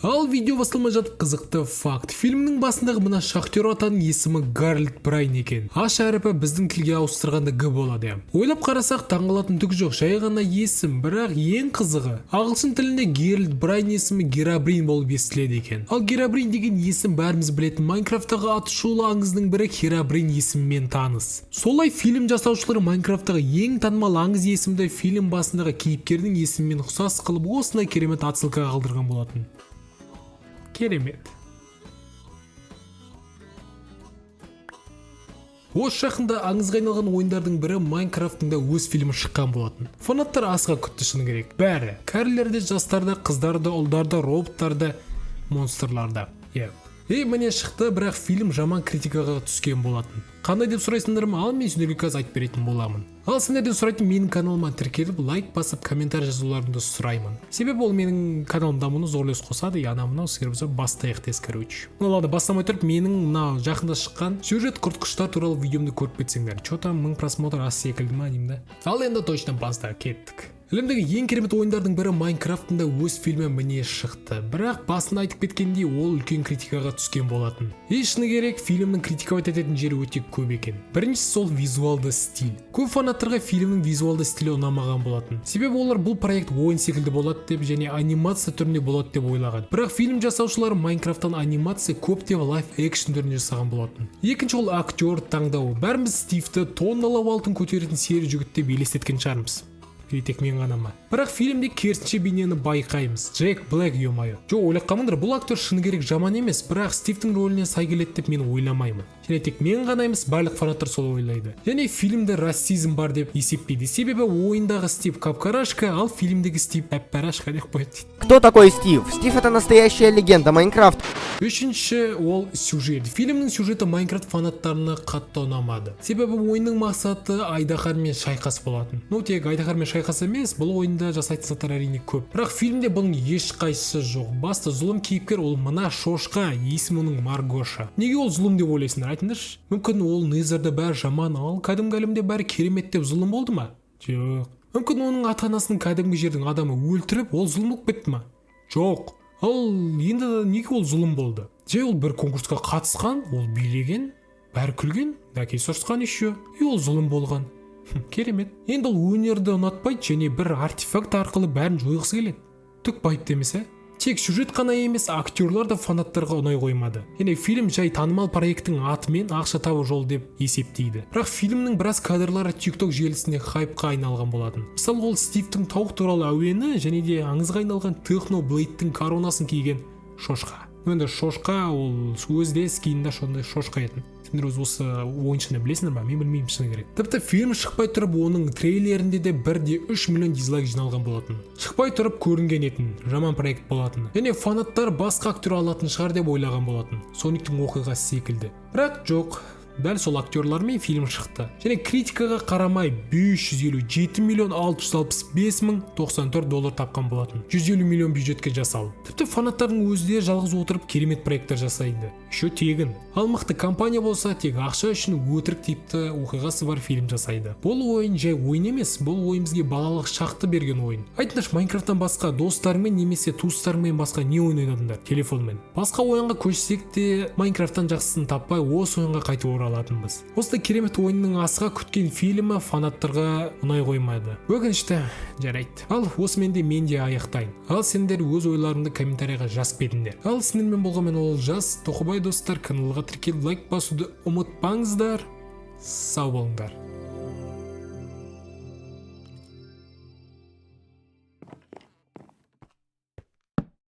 Ал видео басталмай жатып қызықты факт. Фильмнің басындағы мына шахтер атаның есімі Гарольд Брайн екен. Аш әріпі біздің тілге ауыстырғанда Г болады. Ойлап қарасақ таңғалатын түк жоқ, жай ғана есім, бірақ ең қызығы ағылшын тілінде Гарольд Брайн есімі Герабрин болып естіледі екен. Ал Герабрин деген есім бәріміз білетін Майнкрафттағы атышулы аңыздың бірі Херабрин есімімен таныс. Солай фильм жасаушылары Майнкрафттағы ең танымал аңыз есімді фильм басындағы кейіпкердің есімімен ұқсас қылып осындай керемет отсылка қалдырған болатын. Керемет. Осы жақында аңызға айналған ойындардың бірі Майнкрафттың да өз фильмі шыққан болатын. Фанаттар асыға күтті шыны керек. Бәрі. Кәрілерді, жастарды, қыздарды, ұлдарды, роботтарды, монстрларды. Міне шықты, бірақ фильм жаман критикаға түскен болатын. Қандай деп сұрайсыңдар ма? Ал мен сендерге қазір айтып беретін боламын. Ал сендерден сұрайтын менің каналыма тіркеліп, лайк басып, комментарий жазуларыңды сұраймын. Себебі ол менің каналым дамуына зор үлес қосады, анау сіздер бастайық тез, короче. Ладно, бастамай тұрып, менің мынау жақында шыққан сюжет құртқыштар туралы видеомды көріп кетсеңдер. Что-то 1000 просмотр аз секілді ма деймін да. Ал енді точно баста кеттік. Әлемдегі ең керемет ойындардың бірі Майнкрафттың да өз фильмі міне шықты. Бірақ басында айтып кеткендей, ол үлкен критикаға түскен болатын. Шыны керек, фильмнің критикалап ететін жері өте көп екен. Біріншісі сол визуалды стиль. Көп фанаттарға фильмнің визуалды стилі ұнамаған болатын. Себебі олар бұл проект ойын секілді болады деп және анимация түрінде болады деп ойлаған. Бірақ фильм жасаушылар Майнкрафттан анимация көп деп лайв экшн түрінде жасаған болатын. Екінші ол актер таңдауы. Бәріміз Стивті тонналап алтын көтеретін сері жігіт деп елестеткен шығармыз. Тек мен ғана ма? Бірақ фильмде керісінше бейнені байқаймыз. Джек Блэк ё-моё. Ойлап қалмаңдар, бұл актер шыны керек жаман емес, бірақ Стивтің рөліне сай келеді деп мен ойламаймын. Және тек мен ғана емес, барлық фанаттар сол ойлайды. Және фильмде расизм бар деп есептейді. Себебі ойындағы Стив капкарашка, ал фильмдегі Стив әппарашка деп қояды. Кто такой Стив? Стив — это настоящая легенда Майнкрафт. Үшінші ол сюжет. Фильмнің сюжеті Майнкрафт фанаттарына қатты ұнамады. Себебі ойынның мақсаты айдаһармен шайқас болатын. Тек айдаһармен шайқас емес, бұл ойында жасайтын заттар әрине көп. Бірақ фильмде бұның ешқайсысы жоқ. Басты зұлым кейіпкер ол мына шошқа, есімі оның Маргоша. Неге ол зұлым деп ойлайсыңдар? Айтыңдаршы. Мүмкін ол Незерде бәрі жаман, ал кәдімгі әлемде бәрі керемет деп зұлым болды ма? Жоқ. Мүмкін оның ата-анасын кәдімгі жердің адамы өлтіріп, ол зұлым болып кетті ма? Жоқ. Ал енді неге ол зұлым болды? Жай ол бір конкурсқа қатысқан, ол билеген, бәрі күлген, дәке сұрысқан еще, ол зұлым болған. Керемет. Енді ол өнерді ұнатпайды және бір артефакт арқылы бәрін жойғысы келеді. Түк байыпты емес, Тек сюжет қана емес, актерлар да фанаттарға ұнай қоймады. Және фильм жай танымал проекттің атымен ақша табу жол деп есептейді. Бірақ фильмнің біраз кадрлары TikTok желісінде хайпқа айналған болатын. Мысалы, ол Стивтің тауық туралы әуені және де аңызға айналған Техноблейдтің коронасын киген шошқа. Енді шошқа ол өзде скинінде сондай шошқа етін. Сендер осы ойыншыны білесіңдер ма? Мен білмеймін шыны керек. Тіпті фильм шықпай тұрып оның трейлерінде де 1,3 миллион дизлайк жиналған болатын. Шықпай тұрып көрінген етін, жаман проект болатын. Және фанаттар басқа актер алатын шығар деп ойлаған болатын. Сониктің оқиғасы секілді. Бірақ жоқ. Дәл сол актерлармен фильм шықты. Және критикаға қарамай 557 миллион 665 мың $94 тапқан болатын. 150 миллион бюджетке жасалды. Тіпті фанаттардың өздері жалғыз отырып керемет проекттер жасайды. Еще тегін. Ал мықты компания болса тек ақша үшін өтірік типті оқиғасы бар фильм жасайды. Бұл ойын жай ойын емес, бұл ойын бізге балалық шақты берген ойын. Айтыңдаршы, Майнкрафттан басқа достарыңмен немесе туыстарыңмен басқа не ойын ойнадыңдар? Телефонмен. Басқа ойынға көшсек те Майнкрафттан жақсысын таппай осы ойынға қайтып оралатынбыз. Осылай керемет ойынның асыға күткен фильмі фанаттарға ұнай қоймады. Өкінішті, жарайды. Ал осымен де мен де аяқтайын. Ал сендер өз ойларыңды комментарийға жазып кетіңдер. Ал сендермен болған мен Олжас, Тоқыбай достар, каналға тіркеліп лайк басуды ұмытпаңыздар. Сау болыңдар.